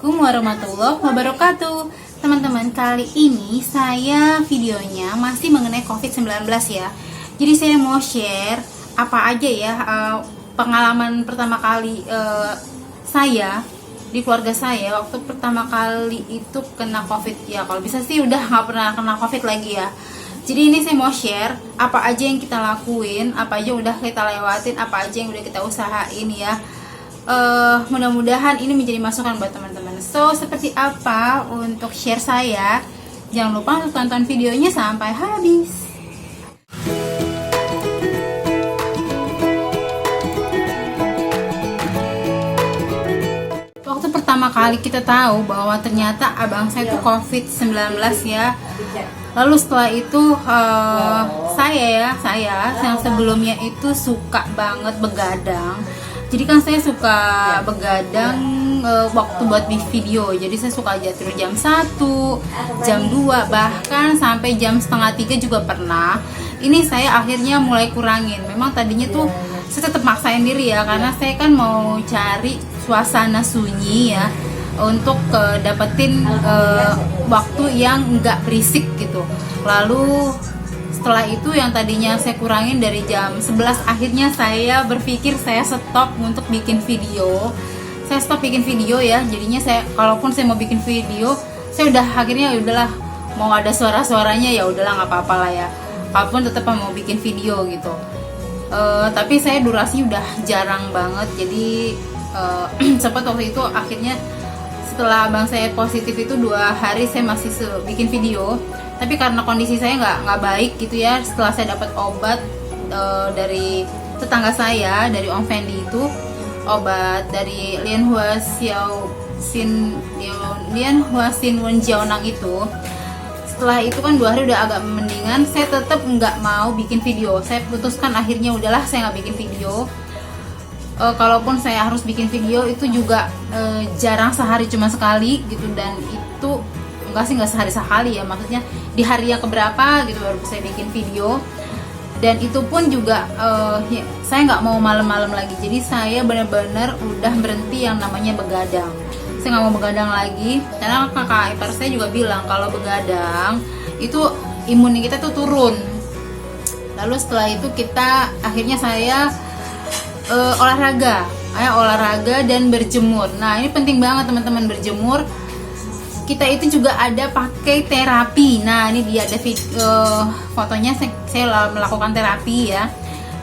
Assalamualaikum warahmatullahi wabarakatuh. Teman-teman, kali ini saya videonya masih mengenai COVID-19 ya. Jadi saya mau share apa aja ya pengalaman pertama kali saya di keluarga saya waktu pertama kali itu kena COVID ya. Kalau bisa sih udah nggak pernah kena COVID lagi ya. Jadi ini saya mau share apa aja yang kita lakuin, apa aja udah kita lewatin, apa aja yang udah kita usahain ya. Mudah-mudahan ini menjadi masukan buat teman-teman. So, seperti apa untuk share saya? Jangan lupa untuk tonton videonya sampai habis. Waktu pertama kali kita tahu bahwa ternyata abang saya itu COVID-19 ya. Lalu setelah itu saya yang sebelumnya itu suka banget begadang. Jadi kan saya suka begadang waktu buat video. Jadi saya suka aja tidur jam 1, jam 2, bahkan sampai jam setengah 3 juga pernah. Ini saya akhirnya mulai kurangin. Memang tadinya tuh saya tetap maksain diri ya, karena saya kan mau cari suasana sunyi ya, untuk dapetin waktu yang nggak berisik gitu. Lalu setelah itu yang tadinya saya kurangin dari jam 11, akhirnya saya berpikir saya stop untuk bikin video. Saya stop bikin video ya. Jadinya saya, kalaupun saya mau bikin video, saya udah akhirnya ya udahlah, mau ada suara-suaranya ya udahlah nggak apa-apa lah ya. Kalaupun tetap mau bikin video gitu. Tapi saya durasi udah jarang banget. Jadi sempat waktu itu akhirnya setelah abang saya positif itu 2 hari saya masih bikin video. Tapi karena kondisi saya nggak baik gitu ya, setelah saya dapat obat dari tetangga saya, dari Om Fendi itu, obat dari Lian Hua Xin Wen Jiaonang itu. Setelah itu kan 2 hari udah agak mendingan, saya tetap nggak mau bikin video. Saya putuskan akhirnya udahlah saya nggak bikin video. Kalaupun saya harus bikin video itu juga jarang, sehari cuma sekali gitu, dan itu nggak sehari sekali ya, maksudnya di hari yang keberapa gitu baru saya bikin video. Dan itu pun juga ya, saya nggak mau malam-malam lagi. Jadi saya benar-benar udah berhenti yang namanya begadang. Saya nggak mau begadang lagi, karena kakak ipar saya juga bilang kalau begadang itu imun kita tuh turun. Lalu setelah itu kita akhirnya saya olahraga dan berjemur. Nah ini penting banget teman-teman, berjemur. Kita itu juga ada pakai terapi. Nah ini dia ada fotonya, saya melakukan terapi ya.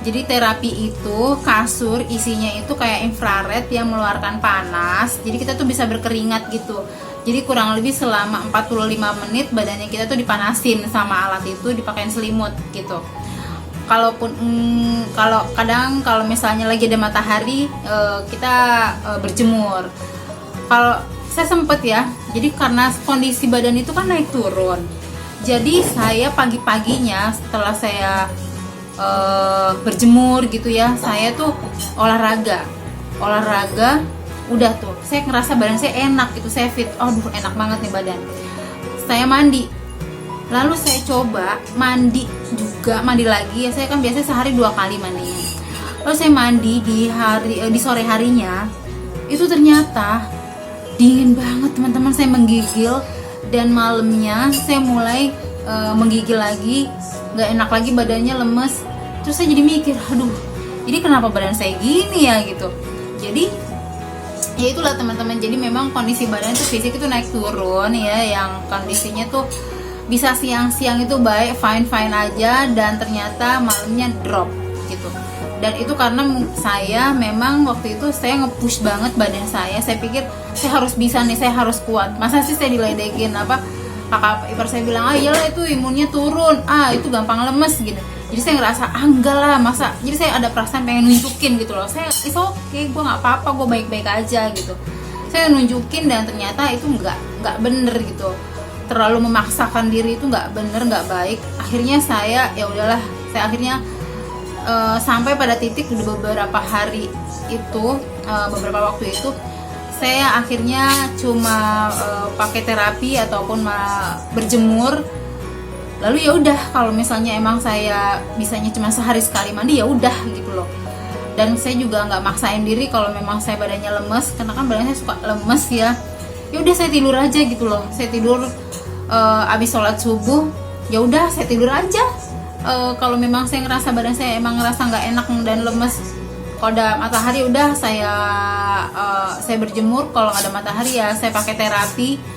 Jadi terapi itu kasur isinya itu kayak infrared yang mengeluarkan panas. Jadi kita tuh bisa berkeringat gitu. Jadi kurang lebih selama 45 menit badannya kita tuh dipanasin sama alat itu, dipakein selimut gitu. Kalaupun kalau misalnya lagi ada matahari, kita berjemur. Kalau saya sempet ya, jadi karena kondisi badan itu kan naik turun, jadi saya pagi-paginya setelah saya berjemur gitu ya, saya tuh olahraga, udah tuh saya ngerasa badan saya enak gitu, saya fit, aduh enak banget nih badan. Saya mandi, lalu saya coba mandi lagi ya, saya kan biasanya sehari 2 kali mandi. Lalu saya mandi di sore harinya, itu ternyata dingin banget teman-teman. Saya menggigil, dan malamnya saya mulai menggigil lagi, nggak enak lagi badannya, lemes. Terus saya jadi mikir, aduh ini kenapa badan saya gini ya gitu. Jadi ya itulah teman-teman, jadi memang kondisi badan itu fisik itu naik turun ya, yang kondisinya tuh bisa siang-siang itu baik, fine aja, dan ternyata malamnya drop gitu. Dan itu karena saya memang waktu itu saya nge-push banget badan saya. Saya pikir saya harus bisa nih, saya harus kuat. Masa sih saya diledekin, kakak ipar saya bilang, iyalah itu imunnya turun, itu gampang lemes gitu. Jadi saya ngerasa, enggak lah, masa. Jadi saya ada perasaan pengen nunjukin gitu loh, saya it's okay, gue nggak apa-apa, gue baik-baik aja gitu. Saya nunjukin, dan ternyata itu nggak bener gitu. Terlalu memaksakan diri itu nggak bener, nggak baik. Akhirnya saya ya udahlah, saya akhirnya sampai pada titik beberapa hari itu, beberapa waktu itu saya akhirnya cuma pakai terapi ataupun berjemur. Lalu ya udah, kalau misalnya emang saya bisanya cuma sehari sekali mandi ya udah gitu loh. Dan saya juga nggak maksain diri kalau memang saya badannya lemes, karena kan badannya suka lemes ya. Ya udah saya tidur aja gitu loh. Saya tidur abis sholat subuh, ya udah saya tidur aja. Kalau memang saya ngerasa badan saya emang ngerasa nggak enak dan lemes, kalau ada matahari udah saya berjemur. Kalau nggak ada matahari ya saya pakai terapi.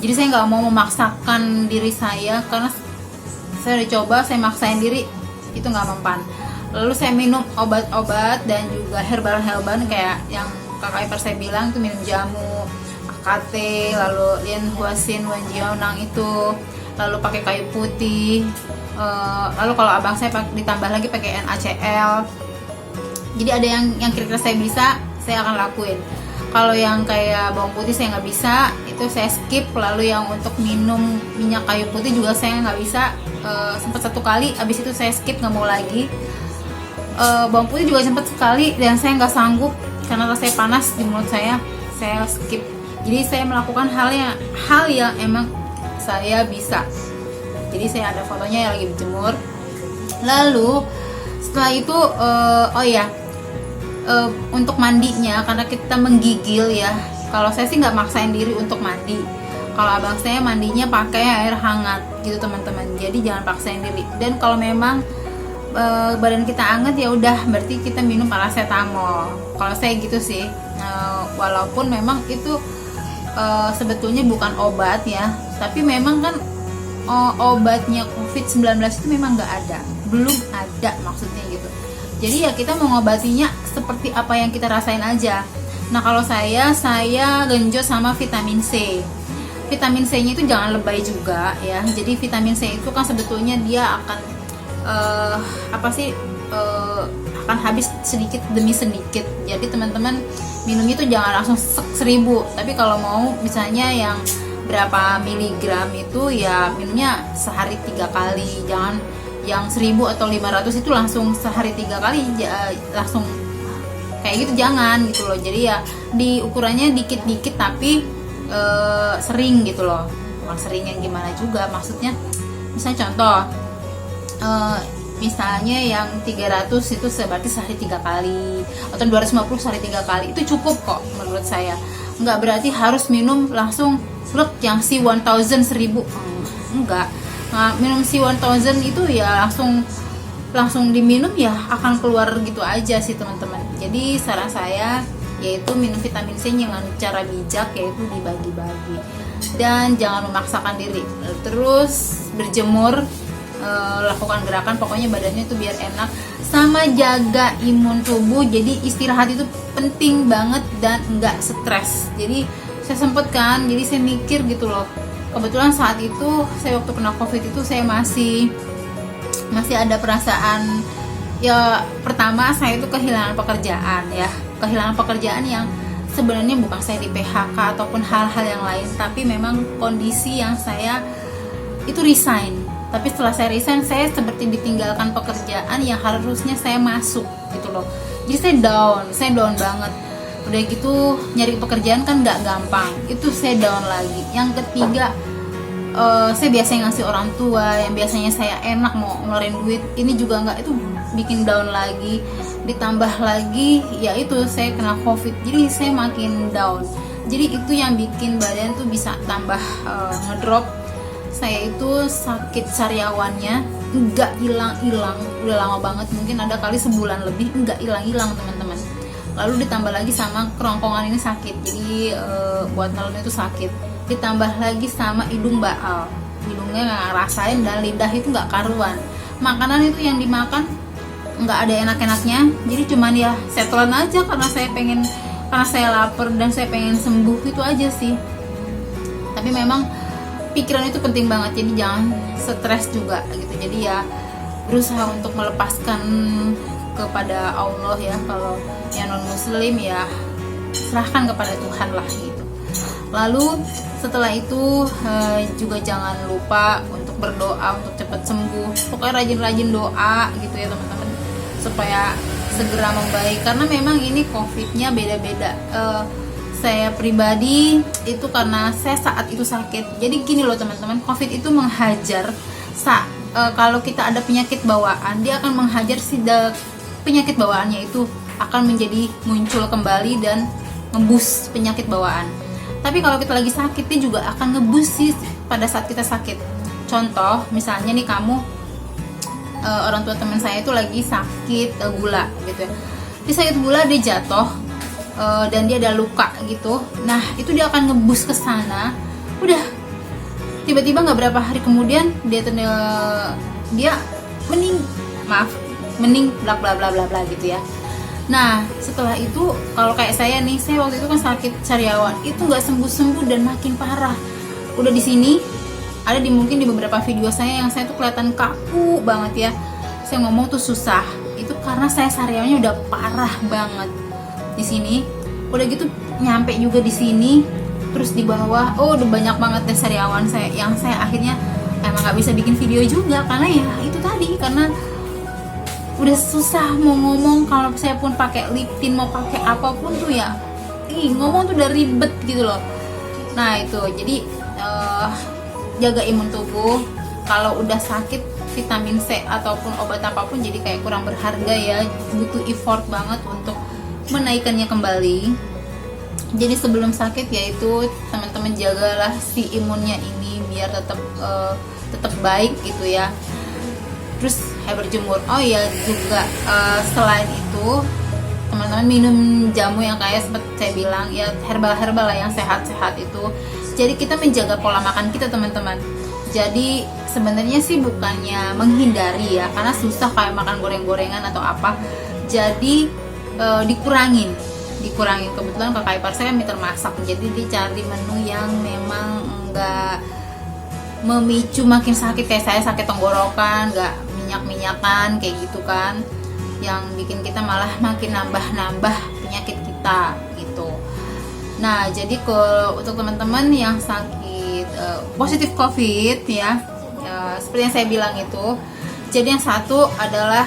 Jadi saya nggak mau memaksakan diri saya, karena saya udah coba, saya maksain diri itu nggak mempan. Lalu saya minum obat-obat dan juga herbal kayak yang kakak ipar saya bilang, itu minum jamu AKT, lalu Lian Huasin Wanjiaonang itu, lalu pakai kayu putih. Lalu kalau abang saya ditambah lagi pakai NaCl. Jadi ada yang kira-kira saya bisa, saya akan lakuin. Kalau yang kayak bawang putih saya nggak bisa, itu saya skip. Lalu yang untuk minum minyak kayu putih juga saya nggak bisa. Sempat 1 kali, abis itu saya skip, nggak mau lagi. Bawang putih juga sempat sekali dan saya nggak sanggup karena rasanya panas di mulut saya skip. Jadi saya melakukan hal yang emang saya bisa. Jadi saya ada fotonya yang lagi berjemur. Lalu setelah itu untuk mandinya, karena kita menggigil ya, kalau saya sih nggak maksain diri untuk mandi. Kalau abang saya mandinya pakai air hangat gitu teman-teman, jadi jangan paksain diri. Dan kalau memang badan kita hangat, ya udah berarti kita minum paracetamol. Kalau saya gitu sih, walaupun memang itu sebetulnya bukan obat ya, tapi memang kan obatnya COVID-19 itu memang nggak ada, belum ada maksudnya gitu. Jadi ya kita mengobatinya seperti apa yang kita rasain aja. Nah kalau saya genjot sama vitamin C. Vitamin C-nya itu jangan lebay juga ya. Jadi vitamin C itu kan sebetulnya dia akan akan habis sedikit demi sedikit. Jadi teman-teman minumnya itu jangan langsung 1000. Tapi kalau mau misalnya yang berapa miligram itu ya minumnya sehari 3 kali. Jangan yang 1000 atau 500 itu langsung sehari 3 kali langsung kayak gitu, jangan gitu loh. Jadi ya di ukurannya dikit-dikit tapi sering gitu loh. Bukan sering yang gimana juga, maksudnya misalnya contoh misalnya yang 300 itu berarti sehari 3 kali, atau 250 sehari 3 kali, itu cukup kok menurut saya. Nggak berarti harus minum langsung yang si 1000 enggak. Nah, minum si 1000 itu ya langsung diminum ya akan keluar gitu aja sih teman-teman. Jadi saran saya yaitu minum vitamin C dengan cara bijak, yaitu dibagi-bagi dan jangan memaksakan diri. Terus berjemur, lakukan gerakan, pokoknya badannya itu biar enak, sama jaga imun tubuh. Jadi istirahat itu penting banget dan nggak stres. Jadi saya sempatkan, jadi saya mikir gitu loh, kebetulan saat itu saya waktu kena COVID itu saya masih ada perasaan ya, pertama saya itu kehilangan pekerjaan yang sebenarnya bukan saya di PHK ataupun hal-hal yang lain, tapi memang kondisi yang saya itu resign. Tapi setelah saya resign, saya seperti ditinggalkan pekerjaan yang harusnya saya masuk gitu loh. Jadi saya down banget. Udah gitu nyari pekerjaan kan nggak gampang, itu saya down lagi. Yang ketiga, saya biasanya ngasih orang tua, yang biasanya saya enak mau ngeluarin duit, ini juga nggak, itu bikin down lagi. Ditambah lagi ya itu saya kena COVID, jadi saya makin down. Jadi itu yang bikin badan tuh bisa tambah ngedrop. Saya itu sakit sariawannya nggak hilang-hilang, udah lama banget, mungkin ada kali sebulan lebih nggak hilang-hilang teman-teman. Lalu ditambah lagi sama kerongkongan ini sakit, jadi buat nelen itu sakit. Ditambah lagi sama hidung baal, hidungnya nggak ngerasain, dan lidah itu nggak karuan. Makanan itu yang dimakan nggak ada enak-enaknya, jadi cuman ya saya telan aja karena saya lapar dan saya pengen sembuh, itu aja sih. Tapi memang pikiran itu penting banget, jadi jangan stres juga gitu. Jadi ya berusaha untuk melepaskan kepada Allah ya. Kalau yang non muslim ya serahkan kepada Tuhan lah gitu. Lalu setelah itu juga jangan lupa untuk berdoa untuk cepat sembuh. Pokoknya rajin-rajin doa gitu ya teman-teman, supaya segera membaik, karena memang ini COVID-nya beda-beda. Saya pribadi itu karena saya saat itu sakit. Jadi gini loh teman-teman, COVID itu menghajar. Kalau kita ada penyakit bawaan, dia akan menghajar penyakit bawaannya itu akan menjadi muncul kembali dan ngebus penyakit bawaan. Tapi kalau kita lagi sakit, dia juga akan ngeboost sih pada saat kita sakit. Contoh, misalnya nih kamu, orang tua teman saya itu lagi sakit gula gitu ya. Dia sakit gula, dia jatuh, dan dia ada luka gitu. Nah, itu dia akan ngeboost ke sana. Udah, tiba-tiba nggak berapa hari kemudian dia mening bla bla bla bla bla gitu ya. Nah, setelah itu kalau kayak saya nih, saya waktu itu kan sakit sariawan, itu nggak sembuh-sembuh dan makin parah. Udah di sini ada mungkin di beberapa video saya yang saya tuh kelihatan kaku banget ya. Saya ngomong tuh susah. Itu karena saya sariawannya udah parah banget. Di sini udah gitu nyampe juga di sini, terus di bawah udah banyak banget deh sariawan saya yang saya akhirnya emang nggak bisa bikin video juga karena ya itu tadi, karena udah susah mau ngomong. Kalau saya pun pakai lip tint, mau pakai apapun tuh ya ngomong tuh udah ribet gitu loh. Nah itu jadi jaga imun tubuh. Kalau udah sakit, vitamin C ataupun obat apapun jadi kayak kurang berharga ya, butuh effort banget untuk menaikkannya kembali. Jadi sebelum sakit yaitu teman-teman jagalah si imunnya ini biar tetap baik gitu ya. Terus berjemur. Oh ya juga selain itu teman-teman minum jamu yang kayak seperti saya bilang ya, herbal lah yang sehat-sehat itu. Jadi kita menjaga pola makan kita teman-teman. Jadi sebenarnya sih bukannya menghindari ya, karena susah kayak makan goreng-gorengan atau apa. Jadi dikurangin. Kebetulan kakak ipar saya kan pintar masak, jadi dicari menu yang memang enggak memicu makin sakit. Kayak saya sakit tenggorokan, enggak minyak-minyakan kayak gitu kan, yang bikin kita malah makin nambah penyakit kita gitu. Nah jadi untuk teman-teman yang sakit positif COVID ya, seperti yang saya bilang itu, jadi yang satu adalah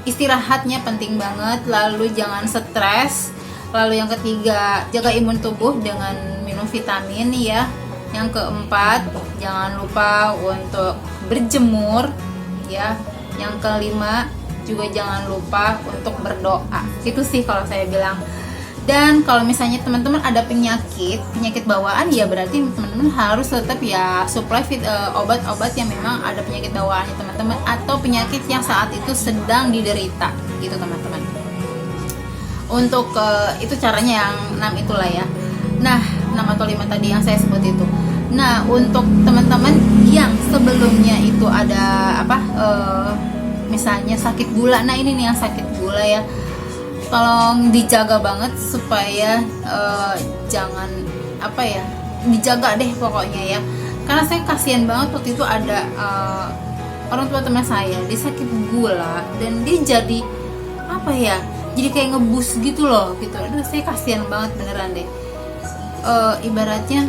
istirahatnya penting banget, lalu jangan stres. Lalu yang ketiga, jaga imun tubuh dengan minum vitamin ya. Yang keempat, jangan lupa untuk berjemur ya. Yang kelima juga jangan lupa untuk berdoa. Itu sih kalau saya bilang. Dan kalau misalnya teman-teman ada penyakit bawaan ya, berarti teman-teman harus tetap ya supply obat-obat yang memang ada penyakit bawaannya teman-teman, atau penyakit yang saat itu sedang diderita gitu teman-teman. Untuk itu caranya yang 6 itulah ya. Nah 6 atau 5 tadi yang saya sebut itu. Nah untuk teman-teman yang sebelumnya itu ada misalnya sakit gula, nah ini nih yang sakit gula ya, tolong dijaga banget supaya jangan dijaga deh pokoknya ya. Karena saya kasihan banget waktu itu ada orang tua teman saya, dia sakit gula dan dia jadi jadi kayak ngebus gitu loh gitu. Aduh saya kasihan banget beneran deh. Ibaratnya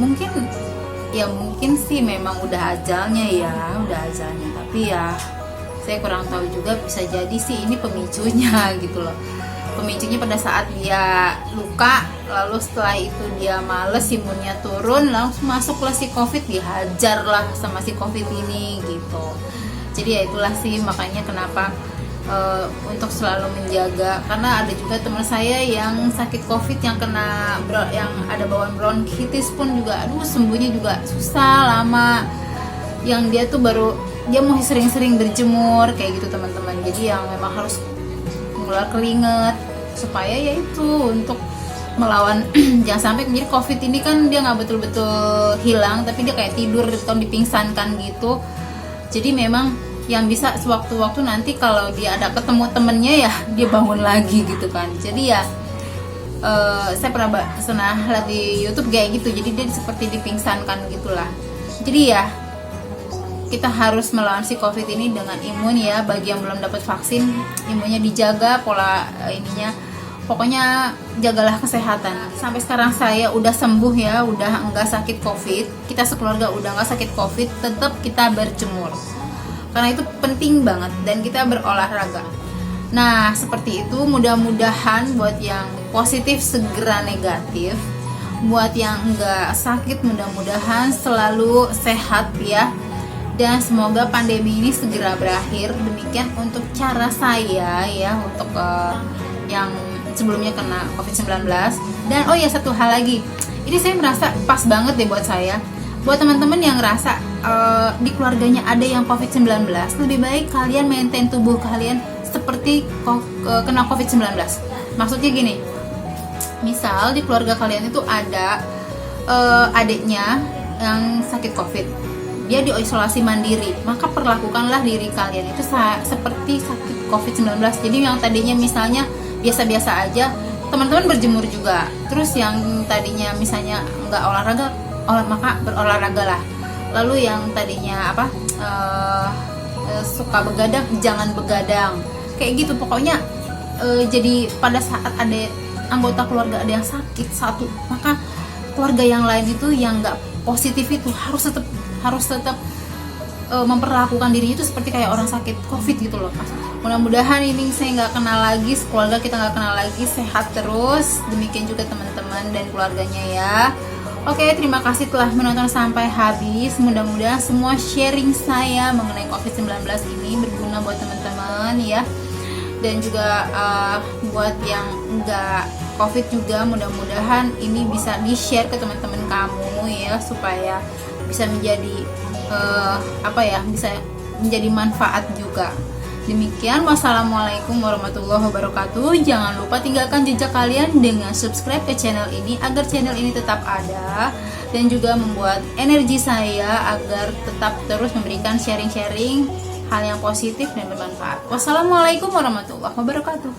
mungkin sih memang udah ajalnya tapi ya saya kurang tahu juga, bisa jadi sih ini pemicunya gitu loh. Pemicunya pada saat dia luka, lalu setelah itu dia males, imunnya turun, langsung masuklah si COVID, dihajar lah sama si COVID ini gitu. Jadi ya itulah sih makanya kenapa untuk selalu menjaga. Karena ada juga teman saya yang sakit COVID yang yang ada bawaan bronkitis pun juga, sembuhnya juga susah lama. Yang dia tuh dia mau sering-sering berjemur kayak gitu teman-teman. Jadi yang memang harus mengeluar keringat supaya yaitu untuk melawan jangan sampai. Jadi COVID ini kan dia nggak betul-betul hilang, tapi dia kayak tidur atau dipingsankan gitu. Jadi memang yang bisa sewaktu-waktu nanti kalau dia ada ketemu temennya ya dia bangun lagi gitu kan. Jadi ya saya pernah lihat di YouTube kayak gitu. Jadi dia seperti dipingsankan gitulah. Jadi ya kita harus melawan si COVID ini dengan imun ya. Bagi yang belum dapat vaksin, imunnya dijaga, pola ininya. Pokoknya jagalah kesehatan. Sampai sekarang saya udah sembuh ya, udah enggak sakit COVID. Kita sekeluarga udah enggak sakit COVID, tetap kita berjemur. Karena itu penting banget, dan kita berolahraga. Nah, seperti itu. Mudah-mudahan buat yang positif segera negatif. Buat yang enggak sakit mudah-mudahan selalu sehat ya. Dan semoga pandemi ini segera berakhir. Demikian untuk cara saya ya, untuk yang sebelumnya kena COVID-19. Dan satu hal lagi, Ini saya merasa pas banget deh buat saya. Buat teman-teman yang ngerasa di keluarganya ada yang COVID-19, lebih baik kalian maintain tubuh kalian seperti kena COVID-19. Maksudnya gini, misal di keluarga kalian itu ada adiknya yang sakit COVID, dia diisolasi mandiri, maka perlakukanlah diri kalian itu seperti sakit COVID-19. Jadi yang tadinya misalnya biasa-biasa aja, teman-teman berjemur juga. Terus yang tadinya misalnya nggak olahraga, maka berolahraga lah. Lalu yang tadinya suka begadang, jangan begadang. Kayak gitu pokoknya. Jadi pada saat ada anggota keluarga ada yang sakit satu, maka keluarga yang lain itu yang nggak positif itu harus tetap memperlakukan dirinya itu seperti kayak orang sakit COVID gitu loh. Mudah-mudahan ini saya nggak kenal lagi, keluarga kita nggak kenal lagi, sehat terus. Demikian juga teman-teman dan keluarganya ya. Oke, terima kasih telah menonton sampai habis. Mudah-mudahan semua sharing saya mengenai COVID-19 ini berguna buat teman-teman ya. Dan juga buat yang nggak COVID juga, mudah-mudahan ini bisa di-share ke teman-teman kamu ya, supaya bisa menjadi bisa menjadi manfaat juga. Demikian, wassalamualaikum warahmatullahi wabarakatuh. Jangan lupa tinggalkan jejak kalian dengan subscribe ke channel ini agar channel ini tetap ada dan juga membuat energi saya agar tetap terus memberikan sharing-sharing hal yang positif dan bermanfaat. Wassalamualaikum warahmatullahi wabarakatuh.